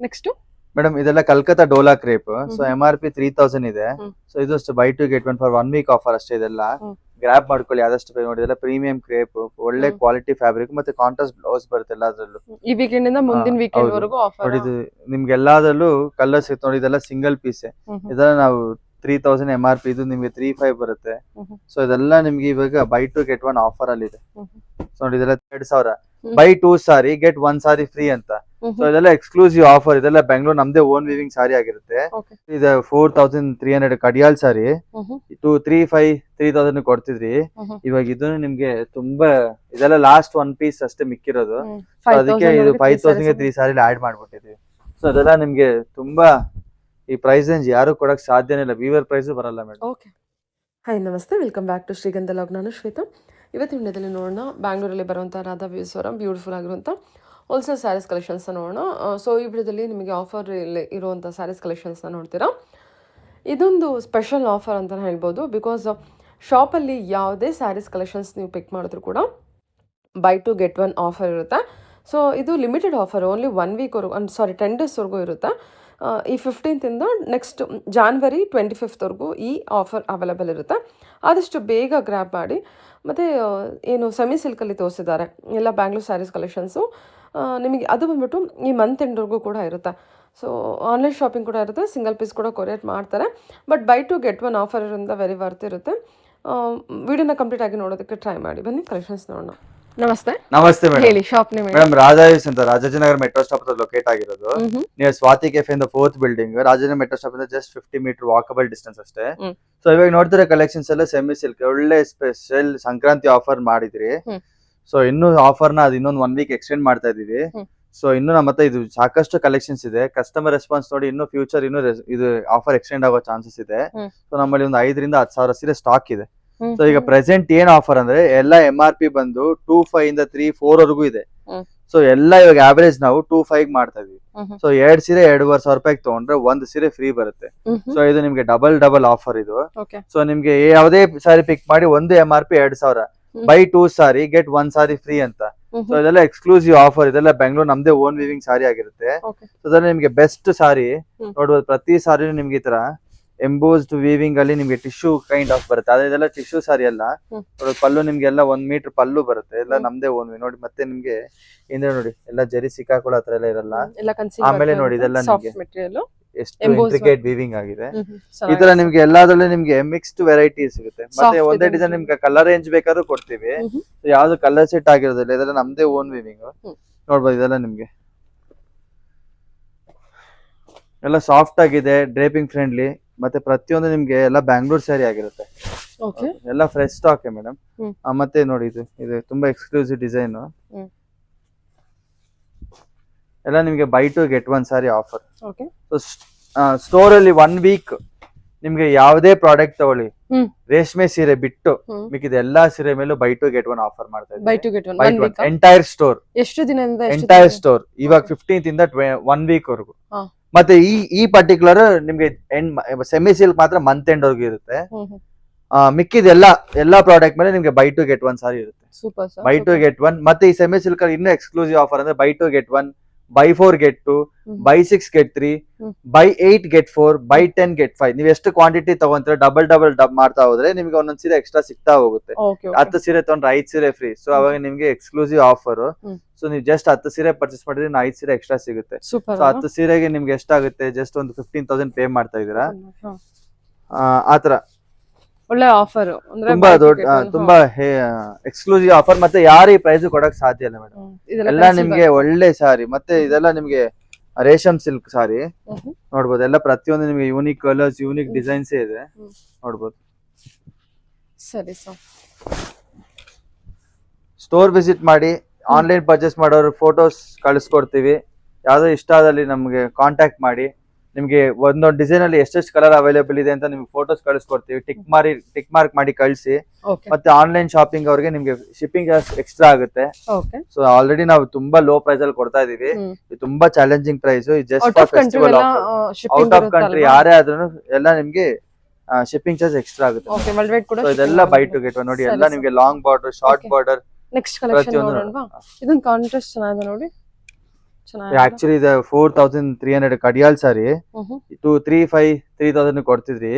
Next madam ಇದೆಲ್ಲ Calcutta Dola crepe. So MRP 3000 ಇದೆ. So ಇದು ಅಷ್ಟು buy two get one for 1 week offer ಅಷ್ಟೇ. ಇದೆಲ್ಲ ಗ್ರಾಪ್ ಮಾಡ್ಕೊಳ್ಳಿ ಆದಷ್ಟು ಬೇಗ. ನೋಡಿ ಇದೆಲ್ಲ ಪ್ರೀಮಿಯಂ ಕ್ರೇಪ್, ಒಳ್ಳೆ ಕ್ವಾಲಿಟಿ ಫ್ಯಾಬ್ರಿಕ್ ಮತ್ತೆ ಕಾಂಟ್ರಾಸ್ಟ್ ಬ್ಲೌಸ್ ಬರುತ್ತೆ ಎಲ್ಲಾದ್ರಲ್ಲೂ. ಈ ವೀಕೆಂಡ್ ಇಂದ ಮುಂದಿನ ವೀಕೆಂಡ್ ವರೆಗೂ ಆಫರ್. ನೋಡಿ ಇದು ನಿಮ್ಗೆ ಎಲ್ಲಾದ್ರಲ್ಲೂ ಕಲರ್ಸ್ ಇತ್ತು ನೋಡಿ. ಇದೆಲ್ಲ ಸಿಂಗಲ್ ಪೀಸ್. ಇದೆಲ್ಲ ನಾವು 3000 MRP, ಇದು ನಿಮ್ಗೆ 3500 ಬರುತ್ತೆ. ಸೊ ಇದೆಲ್ಲ ನಿಮ್ಗೆ ಇವಾಗ by two get one offer ಅಲ್ಲಿ ಇದೆ. ಸೊ ನೋಡಿ ಇದೆಲ್ಲ 2000 by 2 sorry get 1 sorry free ಅಂತ. ಸೊ ಇದೆಲ್ಲ ಎಕ್ಸ್ಕ್ಲೂಸಿವ್ ಆಫರ್. ಇದೆಲ್ಲ ಬೆಂಗಳೂರು ನಮ್ದೇ ಓನ್ ವಿವಿಂಗ್ ಸಾರಿ ಆಗಿರುತ್ತೆ. ಇದು 4300 ಕಡಿಯಾಲ್ ಸಾರಿ 3000 ಕೊಡ್ತಿದ್ರಿ. ಇವಾಗ ಇದು ನಿಮ್ಗೆ ತುಂಬಾ ಇದೆಲ್ಲ ಲಾಸ್ಟ್ 1 ಪೀಸ್ ಅಷ್ಟೇ ಮಿಕ್ಕಿರೋದು. ಅದಕ್ಕೆ ಇದು 5000 ಗೆ 3 ಸಾರಿ ಆಡ್ ಮಾಡ್ಬಿಟ್ಟಿದ್ವಿ. ಸೊ ಅದೆಲ್ಲ ನಿಮ್ಗೆ ತುಂಬಾ ಈ ಪ್ರೈಸ್ ರೇಂಜ್ ಯಾರು ಕೊಡಕ್ ಸಾಧ್ಯನೇ ಇಲ್ಲ. ವೀವರ್ ಪ್ರೈಸ್ ಬರಲ್ಲ ಮೇಡಮ್. ಓಕೆ, ಹಾಯ್ ನಮಸ್ತೆ, ವೆಲ್ಕಮ್ ಬ್ಯಾಕ್ ಟು ಶ್ರೀಗಂಧ ಲಾಗ್. ನಾನು ಶ್ವೇತಾ. ಇವತ್ತಿನ ವಿಡಿಯೋದಲ್ಲಿ ನೋಡೋಣ ಬ್ಯಾಂಗ್ಳೂರಲ್ಲಿ ಬರುವಂಥ ರಾಧಾ ವ್ಯೂಸ್ವರ ಬ್ಯೂಟಿಫುಲ್ ಆಗಿರುವಂಥ ಹೋಲ್ಸೇಲ್ ಸ್ಯಾರೀಸ್ ಕಲೆಕ್ಷನ್ಸ್ನ ನೋಡೋಣ. ಸೊ ಈ ವಿಡಿಯೋದಲ್ಲಿ ನಿಮಗೆ ಆಫರ್ ಇರುವಂಥ ಸ್ಯಾರೀಸ್ ಕಲೆಕ್ಷನ್ಸ್ನ ನೋಡ್ತೀರಾ. ಇದೊಂದು ಸ್ಪೆಷಲ್ ಆಫರ್ ಅಂತಲೇ ಹೇಳ್ಬೋದು. ಬಿಕಾಸ್ ಶಾಪಲ್ಲಿ ಯಾವುದೇ ಸ್ಯಾರೀಸ್ ಕಲೆಕ್ಷನ್ಸ್ ನೀವು ಪಿಕ್ ಮಾಡಿದ್ರು ಕೂಡ by two get one offer ಇರುತ್ತೆ. ಸೊ ಇದು ಲಿಮಿಟೆಡ್ ಆಫರ್, ಓನ್ಲಿ 1 ವೀಕ್ವರೆಗೂ, 10 ಡೇಸ್ವರೆಗೂ ಇರುತ್ತೆ. ಈ 15th ಇಂದ ನೆಕ್ಸ್ಟ್ ಜಾನ್ವರಿ 25th ಈ ಆಫರ್ ಅವೈಲೇಬಲ್ ಇರುತ್ತೆ. ಆದಷ್ಟು ಬೇಗ ಗ್ರ್ಯಾಬ್ ಮಾಡಿ. ಮತ್ತು ಏನು ಸೆಮಿ ಸಿಲ್ಕಲ್ಲಿ ತೋರಿಸಿದ್ದಾರೆ ಎಲ್ಲ ಬ್ಯಾಂಗ್ಳೂರ್ ಸ್ಯಾರೀಸ್ ಕಲೆಕ್ಷನ್ಸು. ನಿಮಗೆ ಅದು ಬಂದ್ಬಿಟ್ಟು ಈ ಮಂತ್ ಎಂಡ್ವರೆಗೂ ಕೂಡ ಇರುತ್ತೆ. ಸೊ ಆನ್ಲೈನ್ ಶಾಪಿಂಗ್ ಕೂಡ ಇರುತ್ತೆ, ಸಿಂಗಲ್ ಪೀಸ್ ಕೂಡ ಕೊರಿಯರ್ ಮಾಡ್ತಾರೆ. But by two get one offer ಇರೋದ್ರಿಂದ ವೆರಿ ವರ್ತ್ ಇರುತ್ತೆ. ವಿಡಿಯೋನ ಕಂಪ್ಲೀಟ್ ಆಗಿ ನೋಡೋದಕ್ಕೆ ಟ್ರೈ ಮಾಡಿ. ಬನ್ನಿ ಕಲೆಕ್ಷನ್ಸ್ ನೋಡೋಣ. ನಮಸ್ತೆ. ನಮಸ್ತೆ ಹೇಳಿ, ಶಾಪ್ ನೇಮ್ ಮೇಡಮ್ ರಾಜಾಜೀಸ್ ಅಂತ, ರಾಜಾಜಿನಗರ ಮೆಟ್ರೋ ಸ್ಟಾಪ್ ಹತ್ರ ಲೊಕೇಟ್ ಆಗಿರೋದು. ನಿಯರ್ ಸ್ವಾತಿ ಕೆಫೆ ಇಂದ 4th building. Rajajinagar metro stop ಇಂದ ಜಸ್ಟ್ 50 ಮೀಟರ್ ವಾಕಬಲ್ ಡಿಸ್ಟೆನ್ಸ್ ಅಷ್ಟೇ. ಸೊ ಇವಾಗ ನೋಡ್ತಿರೋ ಕಲೆಕ್ಷನ್ಸ್ ಎಲ್ಲ ಸೆಮಿ ಸಿಲ್ಕ್ ಒಳ್ಳೆ ಸ್ಪೆಷಲ್ ಸಂಕ್ರಾಂತಿ ಆಫರ್ ಮಾಡಿದ್ರಿ. ಸೊ ಇನ್ನು ಆಫರ್ ನ ಅದು ಇನ್ನೊಂದು 1 ವೀಕ್ ಎಕ್ಸ್ಟೆಂಡ್ ಮಾಡ್ತಾ ಇದೀವಿ. ಸೊ ಇನ್ನು ನಮ್ಮ ಹತ್ರ ಇದು ಸಾಕಷ್ಟು ಕಲೆಕ್ಷನ್ಸ್ ಇದೆ. ಕಸ್ಟಮರ್ ರೆಸ್ಪಾನ್ಸ್ ನೋಡಿ ಇನ್ನು ಫ್ಯೂಚರ್ ಇನ್ನು ಇದು ಆಫರ್ ಎಕ್ಸ್ಟೆಂಡ್ ಆಗೋ ಚಾನ್ಸಸ್ ಇದೆ. ಸೊ ನಮ್ಮಲ್ಲಿ ಒಂದು 5 ರಿಂದ 10,000 ಸೀರೆ ಸ್ಟಾಕ್ ಇದೆ. ಸೊ ಈಗ ಪ್ರೆಸೆಂಟ್ ಏನ್ ಆಫರ್ ಅಂದ್ರೆ ಎಲ್ಲ MRP ಬಂದು 25 ಇಂದ 34 ವರೆಗೂ ಇದೆ. ಸೊ ಎಲ್ಲ ಇವಾಗ ಆವರೇಜ್ ನಾವು 25 ಮಾಡ್ತಾ ಇದೀವಿ. ಸೊ 2 ಸೀರೆ 2,500 ರೂಪಾಯಿ ತಗೊಂಡ್ರೆ 1 ಸೀರೆ ಫ್ರೀ ಬರುತ್ತೆ. ಸೊ ಇದು ನಿಮ್ಗೆ ಡಬಲ್ ಆಫರ್ ಇದು. ಸೊ ನಿಮ್ಗೆ ಯಾವುದೇ ಸಾರಿ ಪಿಕ್ ಮಾಡಿ ಒಂದು MRP 2,000 by 2 sorry get 1 sorry free ಅಂತ. ಸೊ ಇದೆಲ್ಲ ಎಕ್ಸ್ಕ್ಲೂಸಿವ್ ಆಫರ್. ಇದೆಲ್ಲ ಬೆಂಗಳೂರು ನಮ್ದೇ ಓನ್ ವಿವಿಂಗ್ ಸಾರಿ ಆಗಿರುತ್ತೆ. ಸೊ ಅದರಲ್ಲಿ ನಿಮ್ಗೆ ಬೆಸ್ಟ್ ಸಾರಿ ನೋಡ್ಬೋದು. ಪ್ರತಿ ಸಾರಿ ನಿಮ್ಗೆ ಈ ತರ ಎಂಬೋಸ್ಡ್ ವೀವಿಂಗ್ ಅಲ್ಲಿ ನಿಮ್ಗೆ ಟಿಶ್ಯೂ ಕೈಂಡ್ ಆಫ್ ಬರುತ್ತೆ. ಆದ್ರೆ ಇದೆಲ್ಲ ಟಿಶ್ಯೂ ಸಾರಿ ಅಲ್ಲ. ಪಲ್ಲು ನಿಮ್ಗೆ ಎಲ್ಲ 1 ಮೀಟರ್ ಪಲ್ಲು ಬರುತ್ತೆ. ಎಲ್ಲ ನಮ್ದೇ ಓನ್ ನೋಡಿ. ಮತ್ತೆ ನಿಮ್ಗೆ ಇಂದ್ರೆ ನೋಡಿ ಎಲ್ಲ ಜರಿ ಸಿಕ್ಕಾಕೊಳ್ಳೋ ಹತ್ರ ಎಲ್ಲ ಇರಲ್ಲ. ಆಮೇಲೆ ನೋಡಿ ಇದೆಲ್ಲ ನಿಮ್ಗೆ ಎಷ್ಟು ಇಂಟ್ರಿಕೇಟ್ ವೀವಿಂಗ್ ಆಗಿದೆ. ಈ ತರ ನಿಮ್ಗೆ ಎಲ್ಲಾದ್ರಲ್ಲೂ ನಿಮ್ಗೆ ಮಿಕ್ಸ್ಡ್ ವೆರೈಟಿ ಸಿಗುತ್ತೆ. ಮತ್ತೆ ಒಂದೇ ಡಿಸೈನ್ ನಿಮ್ಗೆ ಕಲರ್ ರೇಂಜ್ ಬೇಕಾದ್ರೂ ಕೊಡ್ತೀವಿ. ಯಾವ್ದು ಕಲರ್ ಸೆಟ್ ಆಗಿರೋದಿಲ್ಲ. ಇದೆಲ್ಲ ನಮ್ದೇ ಓನ್ ವೀವಿಂಗ್ ನೋಡ್ಬೋದು. ಇದೆಲ್ಲ ನಿಮ್ಗೆ ಎಲ್ಲ ಸಾಫ್ಟ್ ಆಗಿದೆ, ಡ್ರೇಪಿಂಗ್ ಫ್ರೆಂಡ್ಲಿ. ಮತ್ತೆ ಪ್ರತಿಯೊಂದು ನಿಮ್ಗೆ ಎಲ್ಲ ಬ್ಯಾಂಗ್ಳೂರ್ ಸ್ಯಾರಿ ಆಗಿರುತ್ತೆ. ಎಲ್ಲ ಫ್ರೆಶ್ ಸ್ಟಾಕ್ ಮೇಡಮ್. ಮತ್ತೆ ನೋಡಿ ಇದು ತುಂಬಾ ಎಕ್ಸ್ಕ್ಲೂಸಿವ್ ಡಿಸೈನ್. ಎಲ್ಲ ನಿಮ್ಗೆ ಬೈ ಟು ಗೆಟ್ 1 ಸಾರಿ ಆಫರ್. ಸ್ಟೋರ್ ಅಲ್ಲಿ 1 ವೀಕ್ ನಿಮ್ಗೆ ಯಾವುದೇ ಪ್ರಾಡಕ್ಟ್ ತಗೊಳ್ಳಿ, ರೇಷ್ಮೆ ಸೀರೆ ಬಿಟ್ಟು ಮಿಕ್ಕಿದ ಎಲ್ಲಾ ಸೀರೆ ಮೇಲೂ ಬೈ ಟು ಗೆಟ್ 1 ಆಫರ್ ಮಾಡ್ತಾ ಇದ್ದೀವಿ. Entire store. ಎಷ್ಟು ದಿನದಿಂದ ಎಂಟೈರ್ ಸ್ಟೋರ್ ಇವಾಗ 15th ಇಂದ 1 ವೀಕ್ ವರೆಗೂ. ಮತ್ತೆ ಈ ಪರ್ಟಿಕ್ಯುಲರ್ ನಿಮ್ಗೆ ಸೆಮಿ ಸಿಲ್ಕ್ ಮಾತ್ರ ಮಂತ್ ಎಂಡ್ ವರೆಗೂ ಇರುತ್ತೆ. ಮಿಕ್ಕಿದ ಎಲ್ಲಾ ಪ್ರಾಡಕ್ಟ್ ಮೇಲೆ ನಿಮ್ಗೆ ಬೈ ಟು ಗೆಟ್ 1 ಸಾರಿ ಇರುತ್ತೆ. By two get 1. ಮತ್ತೆ ಈ ಸೆಮಿ ಸಿಲ್ಕ್ ಅಲ್ಲಿ ಇನ್ನೂ ಎಕ್ಸ್ಕ್ಲೂಸಿವ್ ಆಫರ್ ಅಂದ್ರೆ by two get 1, by 4 get 2, by 6 get 3, by 8 get 4, by 10 get 5. ನೀವು ಎಷ್ಟು ಕ್ವಾಂಟಿಟಿ ತಗೊಂತೀರ ಡಬಲ್ ಮಾಡ್ತಾ ಹೋದ್ರೆ ನಿಮ್ಗೆ ಒಂದೊಂದ್ ಸೀರೆ ಎಕ್ಸ್ಟ್ರಾ ಸಿಗ್ತಾ ಹೋಗುತ್ತೆ. 10 ಸೀರೆ ತಗೊಂಡ್ರೆ 5 ಸೀರೆ ಫ್ರೀ. ಸೊ ಅವಾಗ ನಿಮ್ಗೆ ಎಕ್ಸ್ಕ್ಲೂಸಿವ್ ಆಫರ್. ಸೊ ನೀವು ಜಸ್ಟ್ 10 ಸೀರೆ ಪರ್ಚೇಸ್ ಮಾಡಿದ್ರೆ 5 ಸೀರೆ ಎಕ್ಸ್ಟ್ರಾ ಸಿಗುತ್ತೆ. ಸೊ 10 ಸೀರೆಗೆ ನಿಮ್ಗೆ ಎಷ್ಟಾಗುತ್ತೆ? ಜಸ್ಟ್ ಒಂದು 15,000 ಪೇ ಮಾಡ್ತಾ ಇದೀರಾ. ಆತರ ಒಳ್ಳೆ ಆಫರ್. ತುಂಬಾ ದೊಡ್ಡ ತುಂಬಾ ಎಕ್ಸ್ಕ್ಲೂಸಿವ್ ಆಫರ್. ಮತ್ತೆ ಯಾರು ಈ ಪ್ರೈಸ್ ಕೊಡಕ್ ಸಾಧ್ಯ ಇಲ್ಲ ಮೇಡಮ್. ಎಲ್ಲ ನಿಮ್ಗೆ ಒಳ್ಳೆ ಸಾರಿ. ಮತ್ತೆ ಇದೆಲ್ಲ ನಿಮ್ಗೆ ರೇಷಮ್ ಸಿಲ್ಕ್ ಸಾರಿ ನೋಡ್ಬೋದು. ಎಲ್ಲ ಪ್ರತಿಯೊಂದು ನಿಮ್ಗೆ ಯೂನಿಕ್ ಕಲರ್ಸ್, ಯೂನಿಕ್ ಡಿಸೈನ್ಸ್ ಇದೆ ನೋಡ್ಬೋದು. ಸರಿ ಸರ್, ಸ್ಟೋರ್ ವಿಸಿಟ್ ಮಾಡಿ. ಆನ್ಲೈನ್ ಪರ್ಚೇಸ್ ಮಾಡೋರು ಫೋಟೋಸ್ ಕಳಿಸ್ಕೊಡ್ತೀವಿ. ಯಾವ್ದೋ ಇಷ್ಟ ಆದಲ್ಲಿ ನಮ್ಗೆ ಕಾಂಟ್ಯಾಕ್ಟ್ ಮಾಡಿ. ನಿಮ್ಗೆ ಒಂದೊಂದು ಡಿಸೈನ್ ಅಲ್ಲಿ ಎಷ್ಟೆಷ್ಟು ಕಲರ್ ಅವೈಲೇಬಲ್ ಇದೆ ಅಂತ ನಿಮ್ಗೆ ಫೋಟೋಸ್ ಕಳಿಸ್ಕೊಡ್ತೀವಿ. ಟಿಕ್ ಮಾರ್ಕ್ ಮಾಡಿ ಕಳಿಸಿ. ಮತ್ತೆ ಆನ್ಲೈನ್ ಶಾಪಿಂಗ್ ಅವ್ರಿಗೆ ನಿಮ್ಗೆ ಶಿಪ್ಪಿಂಗ್ ಎಕ್ಸ್ಟ್ರಾ ಆಗುತ್ತೆ. ಸೊ ಆಲ್ರೆಡಿ ನಾವು ತುಂಬಾ ಲೋ ಪ್ರೈಸ್ ಅಲ್ಲಿ ಕೊಡ್ತಾ ಇದೀವಿ. ಇದು ತುಂಬಾ challenging price. Just for festival offer. Out of country ಯಾರೇ ಆದ್ರೂ ಎಲ್ಲ ನಿಮ್ಗೆ ಶಿಪ್ಪಿಂಗ್ ಚಾರ್ಜ್ ಎಕ್ಸ್ಟ್ರಾ ಆಗುತ್ತೆ. ಇದೆಲ್ಲ ಬೈ ಟು ಗೆಟ್ 1 ನೋಡಿ. ಎಲ್ಲ ನಿಮ್ಗೆ long border, short border. Next collection ನೋಡೋಣವಾ? ಇದೊಂದು ಕಾಂಟ್ರಾಸ್ಟ್ ಚೆನ್ನಾಗಿದೆ ನೋಡಿ. ಚೆನ್ನಾಗಿದೆ. ಆಕ್ಚುಲಿ ಇದು 4300 ಕಡಿಯಾಲ್ ಸಾರಿ ಹ್ಮ್ 3000 ಕೊಡ್ತಿದ್ರಿ.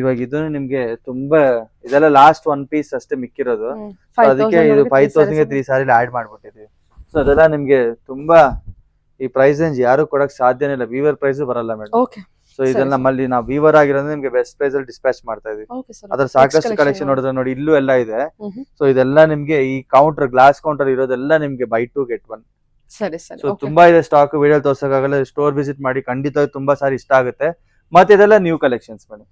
ಇವಾಗ ಇದು ನಿಮ್ಗೆ ತುಂಬಾ ಇದೆಲ್ಲ ಲಾಸ್ಟ್ ಒನ್ ಪೀಸ್ ಅಷ್ಟೇ ಮಿಕ್ಕಿರೋದು. So ಅದಕ್ಕೆ ಇದು 5000 ಗೆ 3 ಸಾರಿ ಆಡ್ ಮಾಡ್ಬಿಟ್ಟಿದ್ವಿ. ಸೊ ಅದೆಲ್ಲ ನಿಮ್ಗೆ ತುಂಬಾ ಈ ಪ್ರೈಸ್ ರೇಂಜ್ ಯಾರು ಕೊಡಕ್ ಸಾಧ್ಯನೇ ಇಲ್ಲ, ವೀವರ್ ಪ್ರೈಸ್ ಬರಲ್ಲ ಮೇಡಮ್. ಓಕೆ ಸೊ ಇದೆಲ್ಲ ನಮ್ಮಲ್ಲಿ ನಾವು ವೀವರ್ ಆಗಿರೋದ್ರೆ ನಿಮ್ಗೆ ಬೆಸ್ಟ್ ಪ್ರೈಸ್ ಅಲ್ಲಿ ಡಿಸ್ಪ್ಯಾಚ್ ಮಾಡ್ತಾ ಇದೀವಿ. Okay sir. ಅದ್ರ ಸಾಕಷ್ಟು ಕಲೆಕ್ಷನ್ ನೋಡಿದ್ರೆ ನೋಡಿ, ಇಲ್ಲೂ ಎಲ್ಲ ಇದೆ. ಸೊ ಇದೆಲ್ಲ ನಿಮ್ಗೆ ಈ ಕೌಂಟರ್ ಗ್ಲಾಸ್ ಕೌಂಟರ್ ಇರೋದೆಲ್ಲ ನಿಮ್ಗೆ ಬೈ 2 get 1. ಸರಿ ಸರಿ. ಸೊ ತುಂಬಾ ಇದೆ ಸ್ಟಾಕ್, ವಿಡಿಯೋ ತೋರ್ಸಕ್ಕಾಗಲ್ಲ. ಸ್ಟೋರ್ ವಿಸಿಟ್ ಮಾಡಿ, ಖಂಡಿತ ತುಂಬಾ ಸಾರಿ ಇಷ್ಟ ಆಗುತ್ತೆ. ಮತ್ತೆ ಇದೆಲ್ಲ ನ್ಯೂ ಕಲೆಕ್ಷನ್ಸ್ ಮೇಡಮ್,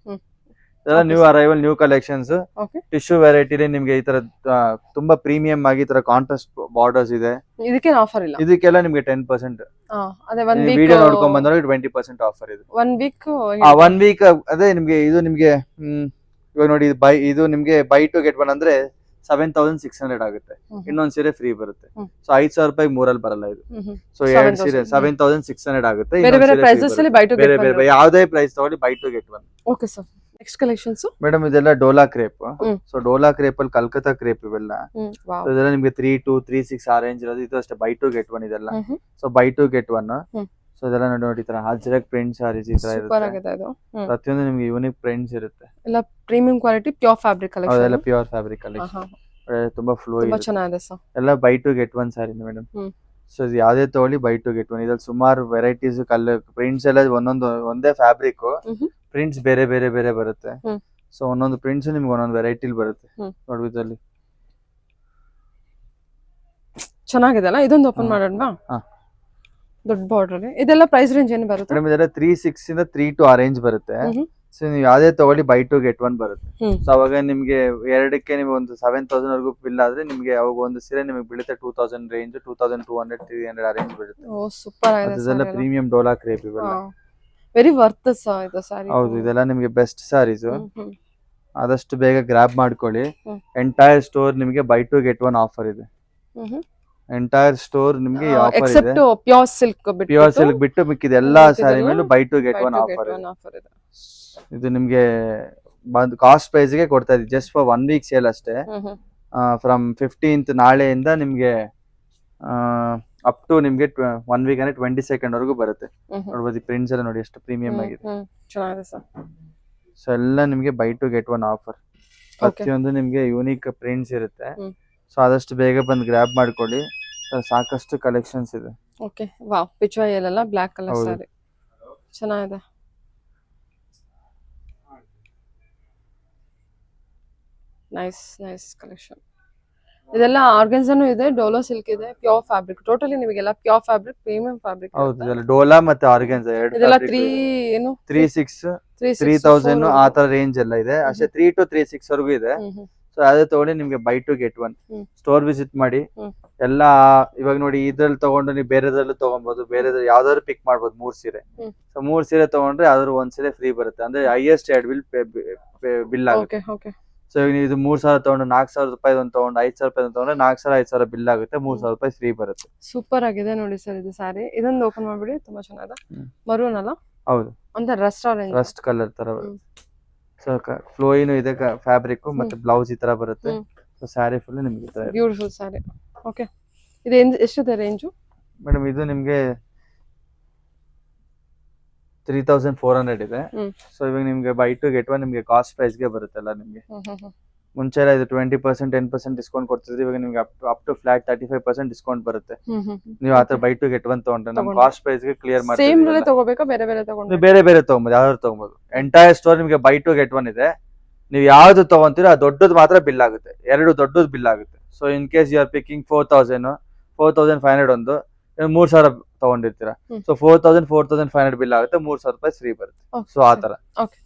ಇದೆಲ್ಲ new arrival new collections. Tissue ವೆರೈಟಿಲಿ ನಿಮ್ಗೆ ಈ ತರ ತುಂಬಾ ಪ್ರೀಮಿಯಂ ಆಗಿ ಈ ತರ ಕಾಂಟ್ರಾಸ್ಟ್ ಬಾರ್ಡರ್ಸ್ ಇದೆ. ಇದಕ್ಕೆ ಆಫರ್ ಇಲ್ಲ, ಇದಕ್ಕೆಲ್ಲ ನಿಮ್ಗೆ 10%. ಅದೇ 1 ವೀಕ್ ವಿಡಿಯೋ ನೋಡ್ಕೊಂಡ್ ಬಂದವ್ರಿಗೆ 20% ಆಫರ್ ಇದೆ. 1 ವೀಕ್ 1 ವೀಕ್ ಅದೇ ನಿಮ್ಗೆ ಇದು ನಿಮ್ಗೆ ಇವಾಗ ನೋಡಿ ಇದು ನಿಮ್ಗೆ ಬೈ 2 get 1 ಅಂದ್ರೆ 7600 ಆಗುತ್ತೆ. ಇನ್ನೊಂದ್ ಸೀರೆ ಫ್ರೀ ಬರುತ್ತೆ. ಸೊ 5000 ರೂಪಾಯಿ ಮೂರಲ್ಲಿ ಬರಲ್ಲ ಇದು. ಸೊ 2 ಸೀರೆ 7600 ಆಗುತ್ತೆ. ಬೇರೆ ಬೇರೆ ಪ್ರೈಸಸ್ ಅಲ್ಲಿ ಬೈ 2 ಬೇರೆ ಬೇರೆ ಯಾವುದೇ ಪ್ರೈಸ್ ತಗೊಳ್ಳಿ buy 2 get 1. Okay sir. Next collections madam ಇದೆಲ್ಲ Dola crepe. So Dola crepe ಅಲ್ಲಿ ಕಲ್ಕತ್ತಾ ಕ್ರೇಪ್ ಇವೆಲ್ಲ. So ಇದೆಲ್ಲ ನಿಮ್ಗೆ 32, 36 ಆ ರೇಂಜ್ ಇರೋದು. ಇದು ಅಷ್ಟೇ ಬೈ 2 get 1 ಇದೆಲ್ಲ. So by 2 get 1. ಸೊ ಇದೆಲ್ಲ ನೋಡಿ ಈ ತರ ಅಜ್ರಕ್ ಪ್ರಿಂಟ್ ಸಾರೀಸ್ ಈ ತರ ಸೂಪರ್ ಆಗಿದೆ ಇರುತ್ತೆ. ಇದು. ಪ್ರತಿಯೊಂದು ನಿಮ್ಗೆ ಯೂನಿಕ್ ಪ್ರಿಂಟ್ಸ್ ಇರುತ್ತೆ. ಎಲ್ಲ premium quality pure fabric collection. ಅದೆಲ್ಲ ಪ್ಯೂರ್ ಫ್ಯಾಬ್ರಿಕ್ ಕಲೆಕ್ಷನ್, ತುಂಬಾ ಫ್ಲೋ ತುಂಬಾ ಇದೆ. ಚೆನ್ನಾಗಿದೆ ಸರ್. ಎಲ್ಲ by 2 get 1 sorry madam. So ಇದು ಯಾವ್ದೇ ತಗೊಳ್ಳಿ ಬೈ 2 get 1. ಇದ್ರಲ್ಲಿ ಸುಮಾರು ವೆರೈಟೀಸ್ ಕಲರ್ ಪ್ರಿಂಟ್ಸ್ ಎಲ್ಲ ಒಂದೇ ಫ್ಯಾಬ್ರಿಕ್, ಪ್ರಿಂಟ್ಸ್ ಬೇರೆ ಬೇರೆ ಬೇರೆ ಬರುತ್ತೆ. ಸೊ ಒಂದೊಂದು ಪ್ರಿಂಟ್ಸ್ ನಿಮ್ಗೆ ಒಂದೊಂದು ವೆರೈಟಿಲಿ ಬರುತ್ತೆ ನೋಡ್ಬಿಟ್ಟಲ್ಲಿ. ಚೆನ್ನಾಗಿದೆ ಅಲ್ಲ. ಇದೊಂದು ಓಪನ್ ಮಾಡೋಣ. ದೊಡ್ಡ ಬಾರ್ಡರ್. ಇದೆಲ್ಲ ಪ್ರೈಸ್ ರೇಂಜ್ ಏನು ಬರುತ್ತೆ ಮೇಡಮ್? ಇದೆಲ್ಲ 36 ಇಂದ 32 ಆ ರೇಂಜ್ ಬರುತ್ತೆ. ಸೊ ನೀವು ಯಾವ್ದೇ ತಗೊಳ್ಳಿ ಬೈ 2 get 1 ಬರುತ್ತೆ. ಸೊ ಅವಾಗ ನಿಮ್ಗೆ ಎರಡಕ್ಕೆ ನಿಮ್ಗೆ ಒಂದು 7000 ವರೆಗೂ ಬಿಲ್ ಆದ್ರೆ ನಿಮ್ಗೆ ಅವಾಗ ಒಂದು ಸೀರೆ ನಿಮಗೆ ಬೀಳುತ್ತೆ 2000 ರೇಂಜ್, 2200, 300 ಆ ರೇಂಜ್ ಬೀಳುತ್ತೆ. ಓ ಸೂಪರ್ ಆಗಿದೆ. ಇದೆಲ್ಲ ಪ್ರೀಮಿಯಂ ಡೋಲಾ ಕ್ರೇಪ್ ಇವೆಲ್ಲ. ವೆರಿ ವರ್ತ್ ಇದು ಸಾರಿ. ಹೌದು, ಇದೆಲ್ಲ ನಿಮ್ಗೆ ಬೆಸ್ಟ್ ಸಾರೀಸ್. ಆದಷ್ಟು ಬೇಗ ಗ್ರಾಬ್ ಮಾಡ್ಕೊಳ್ಳಿ. ಎಂಟೈರ್ ಸ್ಟೋರ್ ನಿಮ್ಗೆ ಬೈ 2 get 1 ಆಫರ್ ಇದೆ. ಎಂಟೈರ್ ಸ್ಟೋರ್ ನಿಮ್ಗೆ ಆಫರ್ ಇದೆ. ಎಕ್ಸೆಪ್ಟ್ ಪ್ಯೂರ್ ಸಿಲ್ಕ್ ಬಿಟ್ಟು ಮಿಕ್ಕಿದ ಎಲ್ಲಾ ಸಾರಿ ಮೇಲೂ ಬೈ 2 get 1 ಆಫರ್ ಇದೆ. ಇದು ನಿಮ್ಗೆ ಕಾಸ್ಟ್ ಪ್ರೈಸ್ ಗೆ ಕೊಡ್ತಾ ಇದೀವಿ ಜಸ್ಟ್ ಫಾರ್ 1 ವೀಕ್ ಸೇಲ್ ಅಷ್ಟೇ. ಫ್ರಮ್ 15th ನಾಳೆಯಿಂದ ನಿಮ್ಗೆ ಅಪ್ ಟು ನಿಮ್ಗೆ 1 ವೀಕ್ ಅಂದ್ರೆ 22nd ವರೆಗೂ ಬರುತ್ತೆ. ನೋಡ್ಬೋದು ಈ ಪ್ರಿಂಟ್ಸ್ ಎಲ್ಲ ನೋಡಿ ಎಷ್ಟು ಪ್ರೀಮಿಯಂ ಆಗಿದೆ. ಚೆನ್ನಾಗಿದೆ ಸರ್. ಸೊ ಎಲ್ಲ ನಿಮ್ಗೆ ಬೈ 2 get 1 ಆಫರ್. ಪ್ರತಿಯೊಂದು ನಿಮ್ಗೆ ಯೂನಿಕ್ ಪ್ರಿಂಟ್ಸ್ ಇರುತ್ತೆ. ಸೊ ಆದಷ್ಟು ಬೇಗ ಬಂದು ಗ್ರಾಬ್ ಮಾಡ್ಕೊಳ್ಳಿ, ಸಾಕಷ್ಟು ಕಲೆಕ್ಷನ್ಸ್ ಇದೆ. Okay wow. ಪಿಚ್ವಾಯಲ್ ಎಲ್ಲ ಬ್ಲಾಕ್ ಕಲರ್ ಸಾರಿ ಚೆನ್ನಾಗಿದೆ. Nice nice collection. ಇದೆಲ್ಲ ಆರ್ಗನ್ಸಾನು ಇದೆ, ಡೋಲೋ ಸಿಲ್ಕ್ ಇದೆ, ಪ್ಯೂರ್ ಫ್ಯಾಬ್ರಿಕ್. ಟೋಟಲಿ ನಿಮಗೆಲ್ಲ ಪ್ಯೂರ್ ಫ್ಯಾಬ್ರಿಕ್, ಪ್ರೀಮಿಯಂ ಫ್ಯಾಬ್ರಿಕ್. ಹೌದು, ಇದೆಲ್ಲ ಡೋಲಾ ಮತ್ತೆ ಆರ್ಗನ್ಸಾ ಎರಡು. ಇದೆಲ್ಲ 36 3000 ಆ ತರ ರೇಂಜ್ ಎಲ್ಲ ಇದೆ ಅಷ್ಟೇ. 3 to 36 ವರೆಗೂ ಇದೆ. ಸೊ ಅದೇ ತಗೊಂಡು ನಿಮ್ಗೆ ಬೈ 2 get 1. ಸ್ಟೋರ್ ವಿಸಿಟ್ ಮಾಡಿ. ಎಲ್ಲ ಇವಾಗ ನೋಡಿ ಇದ್ರಲ್ಲಿ ತಗೊಂಡು ನೀವು ಬೇರೆದ್ರಲ್ಲೂ ತಗೊಬಹುದು, ಬೇರೆದ್ರಲ್ಲಿ ಯಾವ್ದಾದ್ರು ಪಿಕ್ ಮಾಡ್ಬೋದು. 3 ಸೀರೆ. ಸೊ 3 ಸೀರೆ ತಗೊಂಡ್ರೆ ಯಾವ್ದಾದ್ರು 1 ಸೀರೆ ಫ್ರೀ ಬರುತ್ತೆ. ಅಂದ್ರೆ ಹೈಯೆಸ್ಟ್ ಬಿಲ್ ಆಗುತ್ತೆ. ಸೊ ನೀವು ಇದು 3000 ತಗೊಂಡು 4000 ರೂಪಾಯಿ ಒಂದು ತಗೊಂಡು 5000 ರೂಪಾಯಿ ತಗೊಂಡ್ರೆ 4000 ಬಿಲ್ ಆಗುತ್ತೆ. 3000 ರೂಪಾಯಿ ಫ್ರೀ ಬರುತ್ತೆ. ಸೂಪರ್ ಆಗಿದೆ ನೋಡಿ ಸರ್ ಇದು ಸಾರಿ. ಇದೊಂದು ಓಪನ್ ಮಾಡ್ಬಿಡಿ, ತುಂಬಾ ಚೆನ್ನಾಗಿದೆ. ಮರೂನ್ ಅಲ್ಲ? ಹೌದು, ಅಂದ್ರೆ ರಸ್ಟ್ ಕಲರ್ ತರ. ಸೊ ಫ್ಲೋಯಿನು ಇದೆ ಫ್ಯಾಬ್ರಿಕ್, ಮತ್ತೆ ಬ್ಲೌಸ್ ಈ ತರ ಬರುತ್ತೆ. ಸೊ ಸ್ಯಾರಿ ಫುಲ್ ನಿಮ್ಗೆ ಬ್ಯೂಟಿಫುಲ್ ಸ್ಯಾರಿ. ಓಕೆ, ಇದು ಎಷ್ಟಿದೆ ರೇಂಜು ಮೇಡಮ್? ಇದು ನಿಮ್ಗೆ 3400 ಇದೆ. ಸೊ ಇವಾಗ ನಿಮ್ಗೆ ಬೈ 2 get 1 ನಿಮ್ಗೆ ಕಾಸ್ಟ್ ಪ್ರೈಸ್ ಗೆ ಬರುತ್ತಲ್ಲ. ನಿಮ್ಗೆ ಮುಂಚೆ ಎಲ್ಲ ಇದು 20% 10% ಡಿಸ್ಕೌಂಟ್ ಕೊಡ್ತಿದ್ರಿ. ಇವಾಗ ನಿಮ್ಗೆ ಅಪ್ ಟು ಫ್ಲಾಟ್ 35% ಡಿಸ್ಕೌಂಟ್ ಬರುತ್ತೆ. ನೀವು ಆತರ ಬೈ 2 get 1 ತಗೊಂಡ್ರೆ ನಮ್ ಕಾಸ್ಟ್ ಪ್ರೈಸ್ ಗೆ ಕ್ಲಿಯರ್ ಮಾಡ್ತೀವಿ. ಸೇಮ್ ರೇಟ್ ತಗೋಬೇಕಾ? ಬೇರೆ ಬೇರೆ ತಗೊಂಡ್ರೆ ಬೇರೆ ಬೇರೆ ತಗೊಬಹುದು, ಯಾವ್ದಾದ್ರು ತಗೊಬಹುದು. ಎಂಟೈರ್ ಸ್ಟೋರ್ ನಿಮ್ಗೆ ಬೈ 2 get 1 ಇದೆ. ನೀವು ಯಾವ್ದು ತಗೊಂತೀರೋ ಆ ದೊಡ್ಡದು ಮಾತ್ರ ಬಿಲ್ ಆಗುತ್ತೆ. 2 ದೊಡ್ಡದು ಬಿಲ್ ಆಗುತ್ತೆ. So in case you are picking 4000 4500 ಒಂದು 3000 ತಗೊಂಡಿರ್ತೀರಾ. ಸೊ 4000 4500 ಬಿಲ್ ಆಗುತ್ತೆ. 3000 ರೂಪಾಯಿ ಫ್ರೀ ಬರುತ್ತೆ. ಸೊ ಆತರ.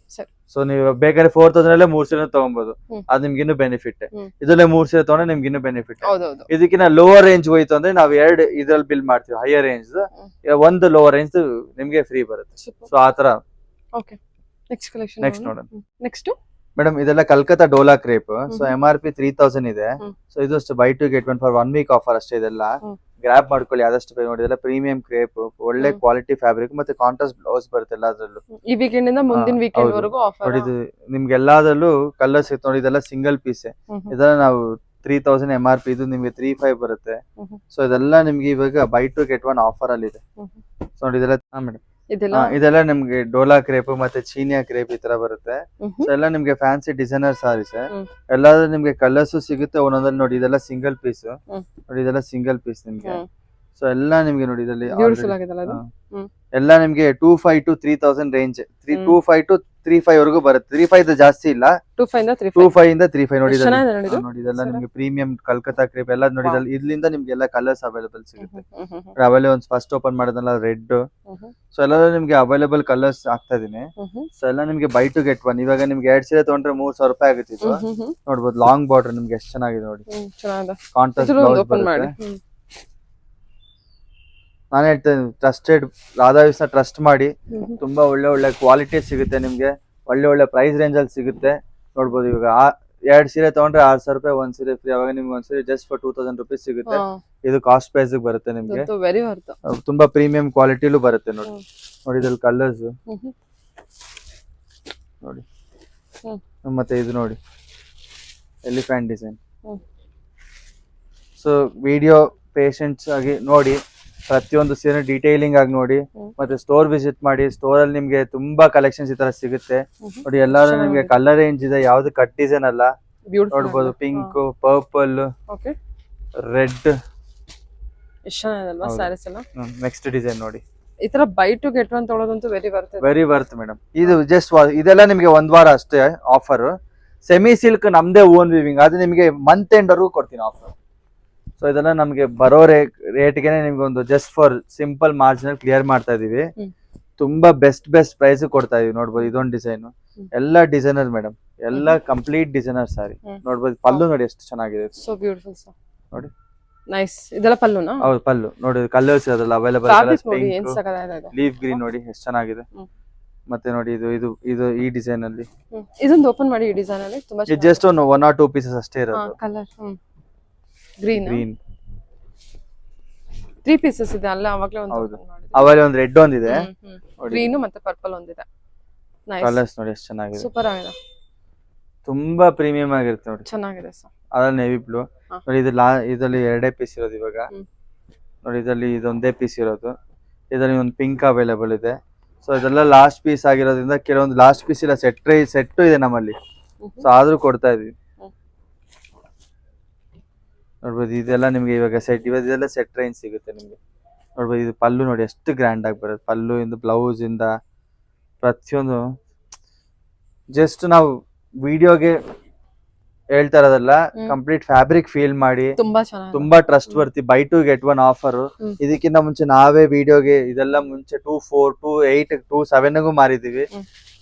ಸೊ ನೀವು ಬೇಕಾದ್ರೆ 4000 ಅಲ್ಲೇ 3 ಸೀರೆ ತಗೊಬಹುದು, ಅದು ನಿಮ್ಗೆ ಇನ್ನೂ ಬೆನಿಫಿಟ್. ಇದರಲ್ಲೇ 3 ಸೀರೆ ತಗೊಂಡ್ರೆ ನಿಮ್ಗೆ ಇನ್ನೂ ಬೆನಿಫಿಟ್. ಇದಕ್ಕಿಂತ ಲೋವರ್ ರೇಂಜ್ ಹೋಯ್ತು ಅಂದ್ರೆ ನಾವು 2 ಇದ್ರಲ್ಲಿ ಬಿಲ್ ಮಾಡ್ತೀವಿ. ಹೈಯರ್ ರೇಂಜ್ ಒಂದು ಲೋವರ್ ರೇಂಜ್ ನಿಮ್ಗೆ ಫ್ರೀ ಬರುತ್ತೆ. ಸೊ ಆತರ. ನೆಕ್ಸ್ಟ್ ನೋಡೋಣ. ನೆಕ್ಸ್ಟ್ ಮೇಡಮ್ ಇದೆಲ್ಲ Calcutta Dola crepe. So MRP 3000 ಇದೆ. ಸೊ ಇದು ಅಷ್ಟು buy 2 get 1 for 1 week offer ಅಷ್ಟೇ. ಇದೆಲ್ಲ ಗ್ರಾಬ್ ಮಾಡ್ಕೊಳ್ಳಿ ಆದಷ್ಟು ಬೇಗ. ನೋಡಿ ಇದೆಲ್ಲ ಪ್ರೀಮಿಯಂ ಕ್ರೇಪ್, ಒಳ್ಳೆ ಕ್ವಾಲಿಟಿ ಫ್ಯಾಬ್ರಿಕ್, ಮತ್ತೆ ಕಾಂಟ್ರಾಸ್ಟ್ ಬ್ಲೌಸ್ ಬರುತ್ತೆ ಎಲ್ಲಾದ್ರಲ್ಲೂ. ಈ ವೀಕೆಂಡ್ ಇಂದ ಮುಂದಿನ ವೀಕೆಂಡ್ ವರೆಗೂ ಆಫರ್. ನೋಡಿ ಇದು ನಿಮ್ಗೆ ಎಲ್ಲಾದ್ರಲ್ಲೂ ಕಲರ್ಸ್ ಇತ್ತು ನೋಡಿ. ಇದೆಲ್ಲ ಸಿಂಗಲ್ ಪೀಸ್. ಇದೆಲ್ಲ ನಾವು 3000 MRP, ಇದು ನಿಮ್ಗೆ 35 ಬರುತ್ತೆ. ಸೊ ಇದೆಲ್ಲ ನಿಮ್ಗೆ ಇವಾಗ by two get one offer ಅಲ್ಲಿ ಇದೆ. ಸೊ ನೋಡಿ ಇದೆಲ್ಲ ಮೇಡಮ್, ಇದೆಲ್ಲ ನಿಮ್ಗೆ ಡೋಲಾ ಕ್ರೇಪ್ ಮತ್ತೆ ಚೀನಿಯಾ ಕ್ರೇಪ್ ಈ ತರ ಬರುತ್ತೆ. ಸೊ ಎಲ್ಲ ನಿಮ್ಗೆ ಫ್ಯಾನ್ಸಿ ಡಿಸೈನರ್ ಸಾರೀಸ್, ಎಲ್ಲಾದ್ರೂ ನಿಮ್ಗೆ ಕಲರ್ಸ್ ಸಿಗುತ್ತೆ ಒಂದೊಂದಲ್ಲಿ. ನೋಡಿ ಇದೆಲ್ಲ ಸಿಂಗಲ್ ಪೀಸ್, ನೋಡಿ ಇದೆಲ್ಲ ಸಿಂಗಲ್ ಪೀಸ್ ನಿಮ್ಗೆ. ಸೊ ಎಲ್ಲ ನಿಮ್ಗೆ ನೋಡಿ ಇದರಲ್ಲಿ ಎಲ್ಲ ನಿಮ್ಗೆ 2500 to 3000 ರೇಂಜ್, 2500 to 35 ವರೆಗೂ ಬರುತ್ತೆ. 35 ಜಾಸ್ತಿ ಇಲ್ಲ, 25 ಇಂದ 35. ನೋಡಿ ನೋಡಿ ಇದೆಲ್ಲ ನಿಮ್ಗೆ ಪ್ರೀಮಿಯಂ ಕಲ್ಕತ್ತಾ ಕ್ರೇಪ್ ಎಲ್ಲ. ನೋಡಿ ಇದ್ರಿಂದ ನಿಮ್ಗೆ ಎಲ್ಲ ಕಲರ್ಸ್ ಅವೈಲೇಬಲ್ ಸಿಗುತ್ತೆ. ಅವೈಲೇಬಲ್ ಒಂದು ಫಸ್ಟ್ ಓಪನ್ ಮಾಡೋದಲ್ಲ ರೆಡ್. ಸೊ ಎಲ್ಲ ನಿಮ್ಗೆ ಅವೈಲೇಬಲ್ ಕಲರ್ಸ್ ಆಗ್ತಾ ಇದೀನಿ. ಸೊ ಎಲ್ಲ ನಿಮ್ಗೆ ಬೈ ಟು ಗೆಟ್ ಒನ್. ಇವಾಗ ನಿಮ್ಗೆ 2 ಸೀರೆ ತಗೊಂಡ್ರೆ 3000 ರೂಪಾಯಿ ಆಗುತ್ತೆ. ಇದು ನೋಡ್ಬೋದು ಲಾಂಗ್ ಬಾರ್ಡರ್ ನಿಮ್ಗೆ ಎಷ್ಟು ಚೆನ್ನಾಗಿದೆ ನೋಡಿ, ಕಾಂಟ್ರಾಸ್ಟ್ ಬ್ಲೌಸ್ ಬರುತ್ತೆ. ನಾನು ಹೇಳ್ತೇನೆ ಟ್ರಸ್ಟೆಡ್ ರಾಧಾವಿಸ್ನ ಟ್ರಸ್ಟ್ ಮಾಡಿ, ತುಂಬಾ ಒಳ್ಳೆ ಒಳ್ಳೆ ಕ್ವಾಲಿಟಿ ಸಿಗುತ್ತೆ ನಿಮ್ಗೆ, ಒಳ್ಳೆ ಒಳ್ಳೆ ಪ್ರೈಸ್ ರೇಂಜ್ ಅಲ್ಲಿ ಸಿಗುತ್ತೆ. ನೋಡ್ಬೋದು ಇವಾಗ 2 ಸೀರೆ ತಗೊಂಡ್ರೆ 6000 ರೂಪಾಯಿ, 1 ಸೀರೆ ಫ್ರೀ. ಅವಾಗ ನಿಮ್ಗೆ 1 ಸೀರೆ ಜಸ್ಟ್ ಫಾರ್ 2000 rupees ಸಿಗುತ್ತೆ. ಇದು ಕಾಸ್ಟ್ ಪ್ರೈಸ್ ಬರುತ್ತೆ ನಿಮ್ಗೆ, ತುಂಬಾ ಪ್ರೀಮಿಯಂ ಕ್ವಾಲಿಟಿಲೂ ಬರುತ್ತೆ. ನೋಡಿ ನೋಡಿ ಇದ್ರಲ್ಲಿ ಕಲರ್ಸ್ ನೋಡಿ, ಮತ್ತೆ ಇದು ನೋಡಿ elephant design. So video patience ಆಗಿ ನೋಡಿ, ಪ್ರತಿಯೊಂದು ಸೀರೆ ಡೀಟೇಲಿಂಗ್ ಆಗಿ ನೋಡಿ, ಮತ್ತೆ ಸ್ಟೋರ್ ವಿಸಿಟ್ ಮಾಡಿ. ಸ್ಟೋರ್ ಅಲ್ಲಿ ನಿಮ್ಗೆ ತುಂಬಾ ಕಲೆಕ್ಷನ್ಸ್ ಈ ತರ ಸಿಗುತ್ತೆ. ನೋಡಿ ಎಲ್ಲಾರು ನಿಮ್ಗೆ ಕಲರ್ ರೇಂಜ್ ಇದೆ, ಯಾವ್ದು ಕಟ್ ಡಿಸೈನ್ ಅಲ್ಲ. ನೋಡ್ಬೋದು pink, purple, red. Next design ನೋಡಿ, ಈ ತರ ಬೈ ಟು ಗೆಟ್ ಒನ್ ತಗೊಳ್ಳೋದಂತೂ ವೆರಿ ವರ್ತ್ ಮೇಡಮ್. ಇದು ಜಸ್ಟ್ ಇದೆಲ್ಲ ನಿಮ್ಗೆ 1 ವಾರ ಅಷ್ಟೇ ಆಫರ್. ಸೆಮಿ ಸಿಲ್ಕ್ ನಮ್ದೇ ಓನ್ ವಿವಿಂಗ್, ಅದು ನಿಮ್ಗೆ ಮಂತ್ ಎಂಡ್ ವರೆಗೂ ಕೊಡ್ತೀನಿ ಆಫರ್. ಸೊ ಇದೆಲ್ಲ ನಮ್ಗೆ ಬರೋ ರೇಟ್ಗೆ ನಿಮ್ಗೆ ಒಂದು just for simple margin clear ಮಾಡ್ತಾ ಇದೀವಿ. ತುಂಬಾ ಬೆಸ್ಟ್ ಪ್ರೈಸ್ ಕೊಡ್ತಾ ಇದೀವಿ. ನೋಡ್ಬೋದು ಇದೊಂದು ಡಿಸೈನ್, ಎಲ್ಲ ಡಿಸೈನರ್ ಮೇಡಮ್, ಎಲ್ಲ ಕಂಪ್ಲೀಟ್ ಡಿಸೈನರ್ ಸಾರಿ. ನೋಡ್ಬೋದು ಪಲ್ಲು ನೋಡಿ ಎಷ್ಟು ಚೆನ್ನಾಗಿದೆ, ಸೋ ಬ್ಯೂಟಿಫುಲ್ ಸರ್. ನೋಡಿ ನೈಸ್. ಇದೆಲ್ಲ ಪಲ್ಲುನಾ? ಹೌದು ಪಲ್ಲು. ನೋಡಿ ಕಲರ್ಸ್ ಅದೆಲ್ಲ ಅವೈಲೇಬಲ್. ಲೀಫ್ ಗ್ರೀನ್ ನೋಡಿ ಎಷ್ಟು ಚೆನ್ನಾಗಿದೆ. ಮತ್ತೆ ನೋಡಿ ಇದು ಈ ಡಿಸೈನ್ ಅಲ್ಲಿ, ಇದೊಂದು ಓಪನ್ ಮಾಡಿ. ಈ ಡಿಸೈನ್ ಅಲ್ಲಿ ತುಂಬಾ ಜಸ್ಟ್ 1 or 2 ಪೀಸಸ್ ಅಷ್ಟೇ ಇರೋದು. ಕಲರ್ ಗ್ರೀನ್ 3 ಪೀಸಸ್ ಇದೆ ಅಲ್ಲ, ಅವಾಗಲೇ ಒಂದು ಓಪನ್ ಮಾಡಿದೆ. ಅವಲ್ಲಿ ಒಂದು ರೆಡ್ ಒಂದಿದೆ, ಗ್ರೀನ್ ಮತ್ತೆ ಪರ್ಪಲ್ ಒಂದಿದೆ. ನೈಸ್. ಕಲರ್ಸ್ ನೋಡಿ ಎಷ್ಟು ಚೆನ್ನಾಗಿದೆ, ಸೂಪರ್ ಆಗಿದೆ, ತುಂಬಾ ಪ್ರೀಮಿಯಂ ಆಗಿರುತ್ತೆ. ನೋಡಿ ಚೆನ್ನಾಗಿದೆ ಸರ್. ಅದ್ರಲ್ಲಿ ನೇವಿ ಬ್ಲೂ ನೋಡಿ, ಇದರಲ್ಲಿ 2 ಪೀಸ್ ಇರೋದು ಇವಾಗ. ನೋಡಿ ಇದರಲ್ಲಿ ಇದೊಂದೇ ಪೀಸ್ ಇರೋದು. ಇದರಲ್ಲಿ ಒಂದು ಪಿಂಕ್ ಅವೈಲೇಬಲ್ ಇದೆ. ಸೊ ಇದೆಲ್ಲ ಲಾಸ್ಟ್ ಪೀಸ್ ಆಗಿರೋದ್ರಿಂದ ಕೆಲವೊಂದು ಲಾಸ್ಟ್ ಪೀಸ್ ಇಲ್ಲ, ಸೆಟ್ ಇದೆ ನಮ್ಮಲ್ಲಿ. ಸೊ ಆದ್ರೂ ಕೊಡ್ತಾ ಇದೀವಿ. ನೋಡ್ಬೋದು ಇದೆಲ್ಲ ನಿಮ್ಗೆ ಇವಾಗ ಇದೆಲ್ಲ ಸೆಟ್ ರೇಂಜ್ ಸಿಗುತ್ತೆ ನಿಮ್ಗೆ. ನೋಡ್ಬೋದು ಇದು ಪಲ್ಲು ನೋಡಿ ಎಷ್ಟು ಗ್ರ್ಯಾಂಡ್ ಆಗಿ ಬರುತ್ತೆ. ಪಲ್ಲು ಇಂದ ಬ್ಲೌಸ್ ಇಂದ ಪ್ರತಿಯೊಂದು ಜಸ್ಟ್ ನಾವು ವಿಡಿಯೋಗೆ ಹೇಳ್ತಾ ಇರೋದಲ್ಲ, ಕಂಪ್ಲೀಟ್ ಫ್ಯಾಬ್ರಿಕ್ ಫೀಲ್ ಮಾಡಿ ತುಂಬಾ trustworthy. Buy two get one offer. ಇದಕ್ಕಿಂತ ಮುಂಚೆ ನಾವೇ ವಿಡಿಯೋಗೆ ಇದೆಲ್ಲ ಮುಂಚೆ 2400, 2800, 2700 ಮಾರಿದೀವಿ.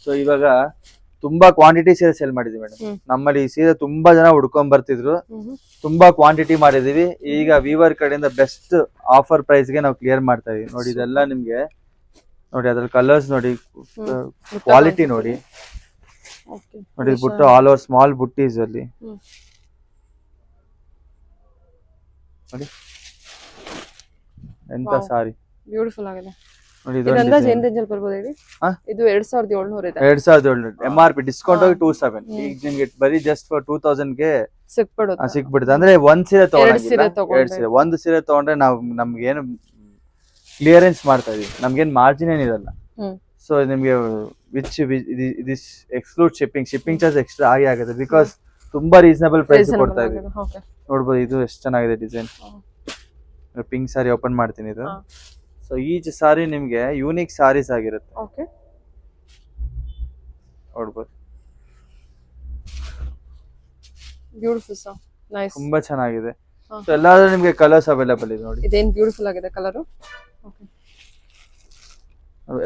ಸೊ ಇವಾಗ ತುಂಬಾ ಕ್ವಾಂಟಿಟಿ ಸೀರೆ ಸೇಲ್ ಮಾಡಿದೀವಿ ಮೇಡಮ್. ನಮ್ಮಲ್ಲಿ ಈ ಸೀರೆ ತುಂಬಾ ಜನ ಹುಡ್ಕೊಂಡ್ ಬರ್ತಿದ್ರು, ತುಂಬಾ ಕ್ವಾಂಟಿಟಿ ಮಾಡಿದೀವಿ. ಈಗ ವೀವರ್ ಕಡೆಯಿಂದ ಬೆಸ್ಟ್ ಆಫರ್ ಪ್ರೈಸ್ ಗೆ ನಾವು ಕ್ಲಿಯರ್ ಮಾಡ್ತಾ ಇದೀವಿ. ನೋಡಿ ಇದೆಲ್ಲ ನಿಮ್ಗೆ ನೋಡಿ, ಅದ್ರಲ್ಲಿ ಕಲರ್ಸ್ ನೋಡಿ, ಕ್ವಾಲಿಟಿ ನೋಡಿ. ನೋಡಿ ಬುಟ್ಟ ಆಲ್ ಓವರ್ ಸ್ಮಾಲ್ ಬುಟ್ಟೀಸ್ ಅಲ್ಲಿ ನೋಡಿ ಎಂತ ಸಾರಿ, ಬ್ಯೂಟಿಫುಲ್ ಆಗಿದೆ. ನೋಡಿ ಇದು ಅಂದಾಜು ಏನು ರೇಂಜ್ ಅಲ್ಲಿ ಬರ್ಬೋದು ಹೇಳಿ? ಇದು 2700 ಇದೆ. 2700 MRP ಡಿಸ್ಕೌಂಟ್ ಹೋಗಿ 27. ಈಗ ನಿಮ್ಗೆ ಬರೀ ಜಸ್ಟ್ ಫಾರ್ 2000 ಗೆ ಸಿಕ್ಬಿಡುತ್ತೆ. ಅಂದ್ರೆ 1 ಸೀರೆ ತಗೊಂಡಿಲ್ಲ, 2 ಸೀರೆ. 1 ಸೀರೆ ತಗೊಂಡ್ರೆ ನಾವು ನಮ್ಗೆ ಏನು ಕ್ಲಿಯರೆನ್ಸ್ ಮಾಡ್ತಾ ಇದೀವಿ, ನಮ್ಗೇನ್ ಮಾರ್ಜಿನ್ ಏನಿರಲ್ಲ. ಸೊ ನಿಮ್ಗೆ this exclude shipping charge extra ಆಗುತ್ತೆ, ಬಿಕಾಸ್ ತುಂಬಾ ರೀಸನಬಲ್ ಪ್ರೈಸ್ ಕೊಡ್ತಾ ಇದೀವಿ. ನೋಡ್ಬೋದು ಇದು ಎಷ್ಟು ಚೆನ್ನಾಗಿದೆ ಡಿಸೈನ್. ಪಿಂಕ್ ಸಾರಿ ಓಪನ್ ಮಾಡ್ತೀನಿ ಇದು. ಸೊ ಈಚ್ ಸಾರಿ ನಿಮ್ಗೆ ಯೂನಿಕ್ ಸಾರೀಸ್ ಆಗಿರುತ್ತೆ. ನೋಡ್ಬೋದು ಬ್ಯೂಟಿಫುಲ್ ಸರ್, ನೈಸ್, ತುಂಬಾ ಚೆನ್ನಾಗಿದೆ. ಸೊ ಎಲ್ಲಾದ್ರೂ ನಿಮ್ಗೆ ಕಲರ್ಸ್ ಅವೈಲೇಬಲ್ ಇದೆ. ನೋಡಿ ಇದೇನ್ ಬ್ಯೂಟಿಫುಲ್ ಆಗಿದೆ ಕಲರ್.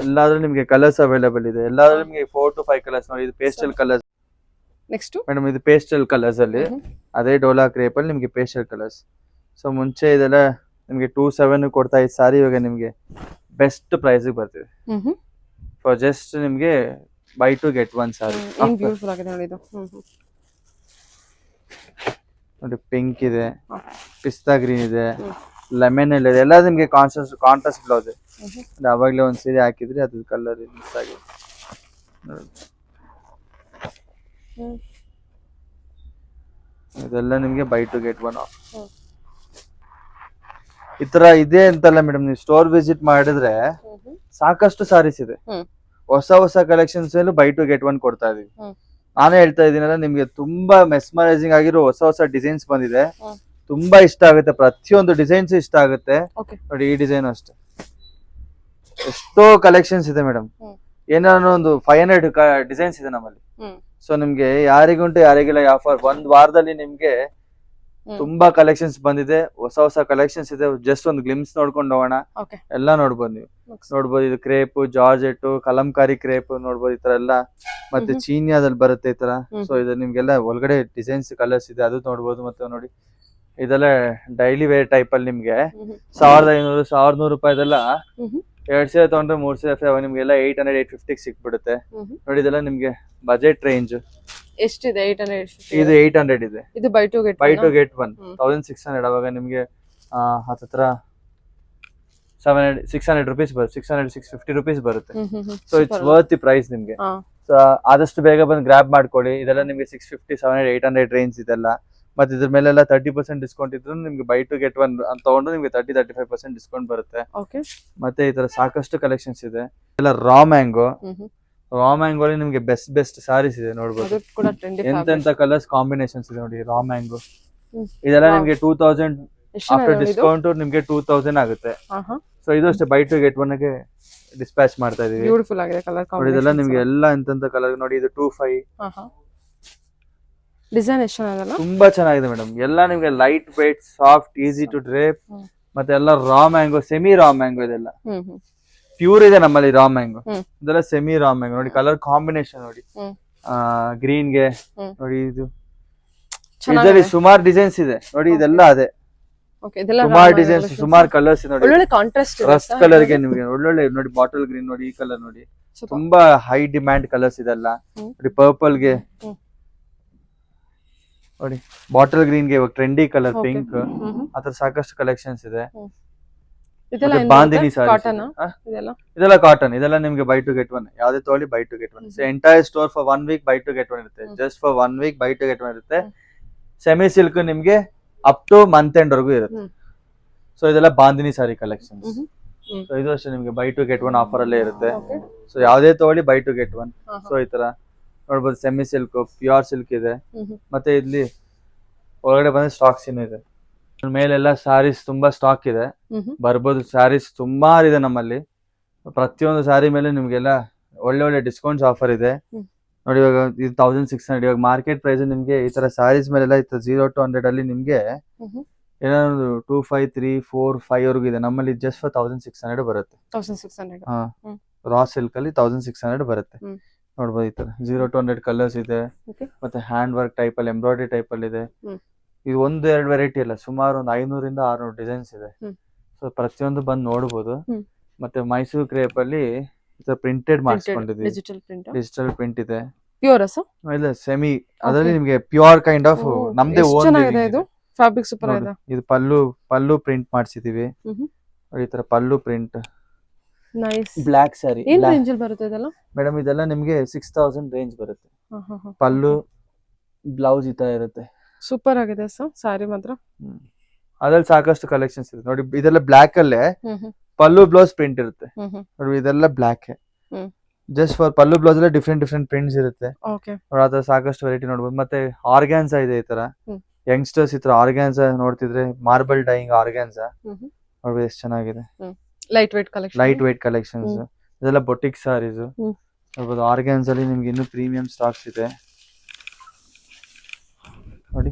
ಎಲ್ಲಾದ್ರೂ ನಿಮ್ಗೆ ಕಲರ್ಸ್ ಅವೈಲೇಬಲ್ ಇದೆ. ಎಲ್ಲಾದ್ರೂ ನಿಮ್ಗೆ 4 to 5 ಕಲರ್ಸ್. ನೋಡಿ ಇದು ಪೇಸ್ಟಲ್ ಕಲರ್ಸ್. ನೆಕ್ಸ್ಟ್ ಮೇಡಮ್ ಇದು ಪೇಸ್ಟಲ್ ಕಲರ್ಸ್ ಅಲ್ಲಿ, ಅದೇ ಡೋಲಾ ಕ್ರೇಪ್ ಅಲ್ಲಿ ನಿಮ್ಗೆ ಪೇಸ್ಟಲ್ ಕಲರ್ಸ್. ಸೊ ಮುಂಚೆ ಇದೆಲ್ಲ ನಿಮ್ಗೆ 2700 ಕೊಡ್ತಾ ಇದ್ದ ಸಾರಿ ಇವಾಗ ನಿಮ್ಗೆ ಬೆಸ್ಟ್ ಪ್ರೈಸ್ ಬರ್ತಿದೆ. ಫಾರ್ ಜಸ್ಟ್ ನಿಮ್ಗೆ ಬೈ ಟು ಗೆಟ್ ಒನ್ ಸಾರಿ. ಬ್ಯೂಟಿಫುಲ್ ಆಗಿದೆ ನೋಡಿ ಇದು. ನೋಡಿ ಪಿಂಕ್ ಇದೆ, ಪಿಸ್ತಾ ಗ್ರೀನ್ ಇದೆ, ಲೆಮನ್ ಇದೆ, ಎಲ್ಲ ನಿಮ್ಗೆ ಕಾಂಟ್ರಾಸ್ಟ್ ಬ್ಲೌಸ್. ಅವಾಗ್ಲೇ ಒಂದ್ ಸೀರೆ ಹಾಕಿದ್ರಿ ಅದ್ರ ಕಲರ್ ಮಿಸ್ ಆಗಿದೆ. ಇದೆಲ್ಲ ನಿಮ್ಗೆ buy two get one offer. Hmm. ಈ ತರ ಇದೆ ಅಂತಲ್ಲ ಮೇಡಮ್, ನೀವು ಸ್ಟೋರ್ ವಿಸಿಟ್ ಮಾಡಿದ್ರೆ ಸಾಕಷ್ಟು ಸಾರೀಸ್ ಇದೆ. ಹ್ಮ್. ಹೊಸ ಹೊಸ ಕಲೆಕ್ಷನ್ಸ್ ಅಲ್ಲೂ ಬೈ ಟು ಗೆಟ್ ಒನ್ ಕೊಡ್ತಾ ಇದೀವಿ. ಹ್ಮ್. ನಾನೇ ಹೇಳ್ತಾ ಇದೀನಲ್ಲ, ನಿಮ್ಗೆ ತುಂಬಾ ಮೆಸ್ಮರೈಸಿಂಗ್ ಆಗಿರೋ ಹೊಸ ಹೊಸ ಡಿಸೈನ್ಸ್ ಬಂದಿದೆ. ಹ್ಮ್. ತುಂಬಾ ಇಷ್ಟ ಆಗುತ್ತೆ, ಪ್ರತಿಯೊಂದು ಡಿಸೈನ್ಸ್ ಇಷ್ಟ ಆಗುತ್ತೆ. ಓಕೆ. ನೋಡಿ ಈ ಡಿಸೈನ್ ಅಷ್ಟೇ, ಎಷ್ಟೋ ಕಲೆಕ್ಷನ್ಸ್ ಇದೆ ಮೇಡಮ್. ಹ್ಮ್. ಏನಾದ್ರು ಒಂದು 500 ಡಿಸೈನ್ಸ್ ಇದೆ ನಮ್ಮಲ್ಲಿ. ಹ್ಮ್. ಸೊ ನಿಮ್ಗೆ ಯಾರಿಗುಂಟು ಯಾರಿಗಿಲ್ಲ ಆಫರ್. ಒಂದ್ ವಾರದಲ್ಲಿ ನಿಮ್ಗೆ ತುಂಬಾ ಕಲೆಕ್ಷನ್ಸ್ ಬಂದಿದೆ, ಹೊಸ ಹೊಸ ಕಲೆಕ್ಷನ್ಸ್ ಇದೆ. ಜಸ್ಟ್ ಒಂದು ಗ್ಲಿಮ್ಸ್ ನೋಡ್ಕೊಂಡು ಹೋಗೋಣ. ಓಕೆ. ಎಲ್ಲ ನೋಡ್ಬೋದು ನೀವು. ನೋಡ್ಬೋದು, ಇದು ಕ್ರೇಪ್, ಜಾರ್ಜೆಟ್, ಕಲಂಕಾರಿ ಕ್ರೇಪ್ ನೋಡ್ಬೋದು, ಈ ತರ ಎಲ್ಲ. ಮತ್ತೆ ಚೀನಿಯಾದಲ್ಲಿ ಬರುತ್ತೆ ಈ ತರ. ಸೊ ಇದು ನಿಮ್ಗೆಲ್ಲ ಒಳಗಡೆ ಡಿಸೈನ್ಸ್ ಕಲರ್ಸ್ ಇದೆ, ಅದು ನೋಡ್ಬೋದು. ಮತ್ತೆ ನೋಡಿ ಇದೆಲ್ಲ ಡೈಲಿ ವೇರ್ ಟೈಪ್ ಅಲ್ಲಿ ನಿಮ್ಗೆ 1500 1100 ರೂಪಾಯಿದೆಲ್ಲ 2 ಸೀರೆ ತಗೊಂಡ್ರೆ 3 ಸೀರೆ ನಿಮ್ಗೆಲ್ಲ 800 850 ಸಿಕ್ಬಿಡುತ್ತೆ. ನೋಡಿ ಇದೆಲ್ಲ ನಿಮ್ಗೆ ಬಜೆಟ್ ರೇಂಜ್. ಎಷ್ಟಿದೆ? 800. ಇದು 800 ಇದೆ. ಇದು by two get by two get one 1600. ಅವಾಗ ನಿಮ್ಗೆ ಹತ್ರ 600 rupees ಬರುತ್ತೆ, 600 650 rupees ಬರುತ್ತೆ. So it's worth the price ನಿಮ್ಗೆ. ಸೊ ಆದಷ್ಟು ಬೇಗ ಬಂದು ಗ್ರಾಬ್ ಮಾಡ್ಕೊಳ್ಳಿ. ಇದೆಲ್ಲ ನಿಮ್ಗೆ 650 700 800 ರೇಂಜ್ ಇದೆಲ್ಲ. ಮತ್ತೆ ಇದ್ರ ಮೇಲೆಲ್ಲ 30% ಡಿಸ್ಕೌಂಟ್ ಇದ್ರು ನಿಮ್ಗೆ ಬೈ ಟು ಗೆಟ್ ಒನ್ ಅಂತ ತಗೊಂಡು ನಿಮ್ಗೆ 30-35% ಡಿಸ್ಕೌಂಟ್ ಬರುತ್ತೆ. ಮತ್ತೆ ಈ ತರ ಸಾಕಷ್ಟು ಕಲೆಕ್ಷನ್ಸ್ ಇದೆ. ಎಲ್ಲ ರಾ ಮ್ಯಾಂಗೋ. ರಾ ಮ್ಯಾಂಗೋ ಅಲ್ಲಿ ನಿಮ್ಗೆ ಬೆಸ್ಟ್ ಸಾರೀಸ್ ಇದೆ ನೋಡ್ಬೋದು. ಎಂತೆಂತ ಕಲರ್ಸ್ ಕಾಂಬಿನೇಷನ್ಸ್ ಇದೆ ನೋಡಿ. ರಾ ಮ್ಯಾಂಗೋ ಇದೆಲ್ಲ ನಿಮ್ಗೆ 2000 ಆಫ್ಟರ್ ಡಿಸ್ಕೌಂಟ್ ನಿಮ್ಗೆ 2000 ಆಗುತ್ತೆ. ಸೊ ಇದು ಅಷ್ಟೇ ಬೈ ಟು ಗೆಟ್ ಒನ್ ಗೆ ಡಿಸ್ಪ್ಯಾಚ್ ಮಾಡ್ತಾ ಇದೀವಿ. ಬ್ಯೂಟಿಫುಲ್ ಆಗಿದೆ ಕಲರ್ ನೋಡಿ. ಇದೆಲ್ಲ ನಿಮ್ಗೆ ಎಲ್ಲ ಎಂತೆಂತ ಕಲರ್ ನೋಡಿ. ಇದು 25 ಡಿಸೈನ್ ಎಷ್ಟು ಚೆನ್ನಾಗಿದೆ, ತುಂಬಾ ಚೆನ್ನಾಗಿದೆ ಮೇಡಮ್. ಎಲ್ಲ ನಿಮ್ಗೆ light weight, soft, easy to drape. ಮತ್ತೆ ಎಲ್ಲ raw mango, semi raw mango ಇದೆಲ್ಲ. ಪ್ಯೂರ್ ಇದೆ ನಮ್ಮಲ್ಲಿ ರಾ ಮ್ಯಾಂಗೋ. ಇದೆಲ್ಲ ಸೆಮಿ ರಾ ಮ್ಯಾಂಗೋ ನೋಡಿ. ಕಲರ್ ಕಾಂಬಿನೇಷನ್ ನೋಡಿ. ಗ್ರೀನ್ ಗೆ ನೋಡಿ. ಇದು ಇದರಲ್ಲಿ ಸುಮಾರು ಡಿಸೈನ್ಸ್ ಇದೆ ನೋಡಿ. ಇದೆಲ್ಲ ಅದೇ ಸುಮಾರು ಡಿಸೈನ್ಸ್, ಸುಮಾರು ಕಲರ್ಸ್ ನೋಡಿ. ರಸ್ಟ್ ಕಲರ್ ಗೆ ನಿಮ್ಗೆ ಒಳ್ಳೊಳ್ಳೆ ನೋಡಿ. ಬಾಟಲ್ ಗ್ರೀನ್ ನೋಡಿ, ಈ ಕಲರ್ ನೋಡಿ. ತುಂಬಾ ಹೈ ಡಿಮ್ಯಾಂಡ್ ಕಲರ್ಸ್ ಇದೆಲ್ಲ ನೋಡಿ. ಪರ್ಪಲ್ ಗೆ ನೋಡಿ, ಬಾಟಲ್ ಗ್ರೀನ್ ಗೆ ಇವಾಗ ಟ್ರೆಂಡಿ ಕಲರ್ ಪಿಂಕ್. ಆತರ ಸಾಕಷ್ಟು ಕಲೆಕ್ಷನ್ಸ್ ಇದೆ. ಬಾಂದಿನಿ ಸಾರೀಸ್ ಇದೆಲ್ಲ ಕಾಟನ್. ಇದೆಲ್ಲ ನಿಮ್ಗೆ ಬೈ ಟು ಗೆಟ್ ಒನ್. ಯಾವ್ದೇ ತಗೊಳ್ಳಿ buy two get one. Entire store for 1 week buy two get one ಇರುತ್ತೆ. Just for 1 week buy two get one ಇರುತ್ತೆ. ಸೆಮಿ ಸಿಲ್ಕ್ ನಿಮ್ಗೆ ಅಪ್ ಟು ಮಂತ್ ಎಂಡ್ ವರ್ಗೂ ಇರುತ್ತೆ. ಸೊ ಇದೆಲ್ಲ ಬಾಂದಿನಿ ಸಾರಿ ಕಲೆಕ್ಷನ್ಸ್. ಸೊ ಇದು ಅಷ್ಟೇ ನಿಮ್ಗೆ buy two get one offer ಅಲ್ಲೇ ಇರುತ್ತೆ. ಸೊ ಯಾವ್ದೇ ತಗೊಳ್ಳಿ buy two get one. So ಈ ತರ ನೋಡ್ಬೋದು. ಸೆಮಿ ಸಿಲ್ಕ್, ಪ್ಯೂರ್ ಸಿಲ್ಕ್ ಇದೆ. ಮತ್ತೆ ಇಲ್ಲಿ ಒಳಗಡೆ ಬಂದ್ರೆ ಸ್ಟಾಕ್ಸ್ ಇನ್ನೂ ಇದೆ. ಮೇಲೆಲ್ಲ ಸಾರೀಸ್ ತುಂಬಾ ಸ್ಟಾಕ್ ಇದೆ, ಬರ್ಬೋದು. ಸ್ಯಾರೀಸ್ ಸುಮಾರು ಇದೆ ನಮ್ಮಲ್ಲಿ. ಪ್ರತಿಯೊಂದು ಸ್ಯಾರಿ ಮೇಲೆ ನಿಮ್ಗೆಲ್ಲ ಒಳ್ಳೆ ಒಳ್ಳೆ ಡಿಸ್ಕೌಂಟ್ಸ್ ಆಫರ್ ಇದೆ ನೋಡಿ. ಇವಾಗ ಇದು 1600. ಇವಾಗ ಮಾರ್ಕೆಟ್ ಪ್ರೈಸ್ ನಿಮ್ಗೆ ಈ ತರ ಸ್ಯಾರೀಸ್ ಮೇಲೆಲ್ಲ 0 to 100 ಅಲ್ಲಿ ನಿಮ್ಗೆ ಏನಾದ್ರು 2, 5, 3, 4, 5 ವರ್ಗು ಇದೆ. ನಮ್ಮಲ್ಲಿ ಜಸ್ಟ್ ಫಾರ್ 1600 ಬರುತ್ತೆ. ರಾ ಸಿಲ್ಕ್ ಅಲ್ಲಿ 1600 ಬರುತ್ತೆ. ನೋಡ್ಬೋದು ಈ ತರ 0 to 100 ಕಲರ್ಸ್ ಇದೆ. ಮತ್ತೆ ಹ್ಯಾಂಡ್ ವರ್ಕ್ ಟೈಪ್ ಅಲ್ಲಿ, ಎಂಬ್ರಾಯ್ಡರಿ ಟೈಪ್ ಅಲ್ಲಿ ಇದೆ. ಇದು 1-2 ವೆರೈಟಿ ಅಲ್ಲ, ಸುಮಾರು ಒಂದು 500 ಇಂದ 600 ಡಿಸೈನ್ಸ್ ಇದೆ. ಸೊ ಪ್ರತಿಯೊಂದು ಬಂದು ನೋಡ್ಬೋದು. ಮತ್ತೆ ಮೈಸೂರು ಕ್ರೇಪ್ ಅಲ್ಲಿ ಪ್ರಿಂಟೆಡ್ ಮಾಡಿಸ್ಕೊಂಡಿದ್ದೀವಿ. ಡಿಜಿಟಲ್ ಪ್ರಿಂಟ್ ಇದೆ. ಪ್ಯೂರ್ ಇಲ್ಲ ಸೆಮಿ, ಅದರಲ್ಲಿ ನಿಮ್ಗೆ ಪ್ಯೂರ್ ಕೈಂಡ್ ಆಫ್ ನಮ್ದೇ ಓನ್. ಫ್ಯಾಬ್ರಿಕ್ ಸೂಪರ್ ಇದೆ. ಇದು ಪಲ್ಲು ಪ್ರಿಂಟ್ ಮಾಡಿಸಿದೀವಿ. ಈ ತರ ಪಲ್ಲು ಪ್ರಿಂಟ್. ನೈಸ್. ಬ್ಲಾಕ್ ಸ್ಯಾರಿ. ಏನ್ ರೇಂಜ್ ಅಲ್ಲಿ ಬರುತ್ತೆ ಇದೆಲ್ಲ ಮೇಡಮ್? ಇದೆಲ್ಲ ನಿಮ್ಗೆ 6000 ರೇಂಜ್ ಬರುತ್ತೆ. ಪಲ್ಲು ಬ್ಲೌಸ್ ಈ ತರ ಇರುತ್ತೆ. ಸೂಪರ್ ಆಗಿದೆ ಸಾರಿ ಮಾತ್ರ. ಅದ್ರಲ್ಲಿ ಸಾಕಷ್ಟು ಕಲೆಕ್ಷನ್ಸ್ ಇದೆ ನೋಡಿ. ಇದೆಲ್ಲ ಬ್ಲಾಕ್ ಅಲ್ಲೇ ಪಲ್ಲು ಬ್ಲೌಸ್ ಪ್ರಿಂಟ್ ಇರುತ್ತೆ ನೋಡಿ. ಇದೆಲ್ಲ block. Just for pallu blouse ಅಲ್ಲೇ ಡಿಫ್ರೆಂಟ್ ಪ್ರಿಂಟ್ಸ್ ಇರುತ್ತೆ ನೋಡಿ. ಆತರ ಸಾಕಷ್ಟು ವೆರೈಟಿ ನೋಡ್ಬೋದು. ಮತ್ತೆ ಆರ್ಗ್ಯಾನ್ಸಾ ಇದೆ. ಈ ತರ ಯಂಗ್ಸ್ಟರ್ಸ್ ಈ ತರ ಆರ್ಗ್ಯಾನ್ಸಾ ನೋಡ್ತಿದ್ರೆ, ಮಾರ್ಬಲ್ ಡೈಯಿಂಗ್ ಆರ್ಗ್ಯಾನ್ಸಾ ನೋಡ್ಬೋದು ಎಷ್ಟು ಚೆನ್ನಾಗಿದೆ. Light weight collections. ಇದೆಲ್ಲ ಬೊಟಿಕ್ ಸಾರೀಸ್ ನೋಡ್ಬೋದು. ಆರ್ಗ್ಯಾನ್ಸ್ ಅಲ್ಲಿ ನಿಮ್ಗೆ ಇನ್ನೂ ಪ್ರೀಮಿಯಂ ಸ್ಟಾಕ್ಸ್ ಇದೆ ನೋಡಿ.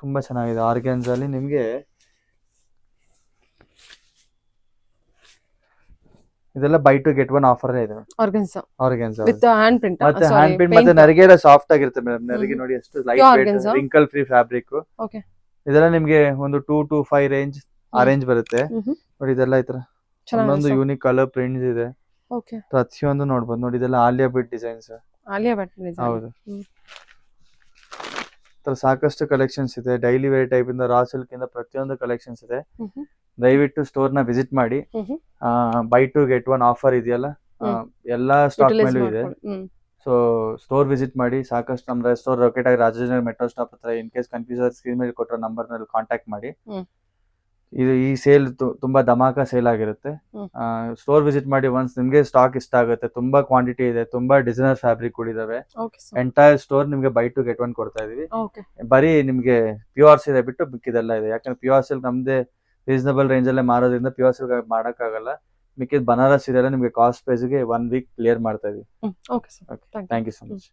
ತುಂಬಾ ಚೆನ್ನಾಗಿದೆ. ಆರ್ಗ್ಯಾನ್ಸ್ ಅಲ್ಲಿ ನಿಮ್ಗೆ ಇದೆಲ್ಲ buy two get one offer ಇದೆ. Organza with hand print. ಮತ್ತೆ ಹ್ಯಾಂಡ್ ಪ್ರಿಂಟ್ ಮತ್ತೆ ನರಿಗೆ ಎಲ್ಲ ಸಾಫ್ಟ್ ಆಗಿರುತ್ತೆ ಮೇಡಮ್. ನರಿಗೆ ನೋಡಿ ಎಷ್ಟು light weight, wrinkle free fabric. ಇದೆಲ್ಲ ನಿಮ್ಗೆ ಒಂದು 2 to 5 ರೇಂಜ್ ಆ ರೇಂಜ್ ಬರುತ್ತೆ ನೋಡಿ. ಇದೆಲ್ಲ ಈ ತರ ಒಂದೊಂದು ಯೂನಿಕ್ ಕಲರ್ ಪ್ರಿಂಟ್ಸ್ ಇದೆ. ಪ್ರತಿಯೊಂದು ನೋಡ್ಬೋದು ನೋಡಿ. ಇದೆಲ್ಲ ಆಲಿಯಾ ಭಟ್ ಡಿಸೈನ್ಸ್. ಹೌದು. ಸಾಕಷ್ಟು ಕಲೆಕ್ಷನ್ಸ್ ಇದೆ. ಡೈಲಿ ವೇರ್ ಟೈಪ್ ಇಂದ ರಾ ಸಿಲ್ಕ್ ಇಂದ ಪ್ರತಿಯೊಂದು ಕಲೆಕ್ಷನ್ಸ್ ಇದೆ. ದಯವಿಟ್ಟು ಸ್ಟೋರ್ ನ ವಿಸಿಟ್ ಮಾಡಿ. By two get one offer ಇದೆಯಲ್ಲ, ಎಲ್ಲಾ ಸ್ಟಾಕ್ ಮೇಲೂ ಇದೆ. ಸೊ ಸ್ಟೋರ್ ವಿಸಿಟ್ ಮಾಡಿ. ಸಾಕಷ್ಟು ನಮ್ಮ ಸ್ಟೋರ್ ಲೊಕೇಟ್ ಆಗಿ ರಾಜಾಜಿನಗರ್ ಮೆಟ್ರೋ ಸ್ಟಾಪ್ ಹತ್ರ. ಇನ್ ಕೇಸ್ ಕನ್ಫ್ಯೂಸ್ ಸ್ಕ್ರೀನ್ ಮೇಲೆ ಕೊಟ್ಟಿರೋ ನಂಬರ್ ನಲ್ಲಿ ಕಾಂಟ್ಯಾಕ್ಟ್ ಮಾಡಿ. ಈ ಸೇಲ್ ತುಂಬಾ ಧಮಾಕ ಸೇಲ್ ಆಗಿರುತ್ತೆ. ಸ್ಟೋರ್ ವಿಸಿಟ್ ಮಾಡಿ ಒನ್ಸ್. ನಿಮ್ಗೆ ಸ್ಟಾಕ್ ಇಷ್ಟ ಆಗುತ್ತೆ, ತುಂಬಾ ಕ್ವಾಂಟಿಟಿ ಇದೆ, ತುಂಬಾ ಡಿಸೈನರ್ ಫ್ಯಾಬ್ರಿಕ್ ಗಳಿದಾವೆ. ಎಂಟೈರ್ ಸ್ಟೋರ್ ನಿಮ್ಗೆ ಬೈ 2 get 1 ಕೊಡ್ತಾ ಇದೀವಿ. ಬರೀ ನಿಮ್ಗೆ ಪ್ಯೂರ್ ಸೀರೆ ಬಿಟ್ಟು ಮಿಕ್ಕಿದೆಲ್ಲ ಇದೆ. ಯಾಕಂದ್ರೆ ಪ್ಯೂರ್ ಸಿಲ್ಕ್ ನಮ್ದೇ ರೀಸನಬಲ್ ರೇಂಜ್ ಅಲ್ಲೇ ಮಾರೋದ್ರಿಂದ ಪ್ಯೂರ್ ಸಿಲ್ಕ್ ಮಾಡಕ್ಕಾಗಲ್ಲ. ಮಿಕ್ಕಿದ ಬನಾರಸ್ ಸೀರೆ ನಿಮ್ಗೆ ಕಾಸ್ಟ್ ಪ್ರೈಸ್ ಗೆ 1 week ಕ್ಲಿಯರ್ ಮಾಡ್ತಾ ಇದೀವಿ. Okay sir, thank you so much.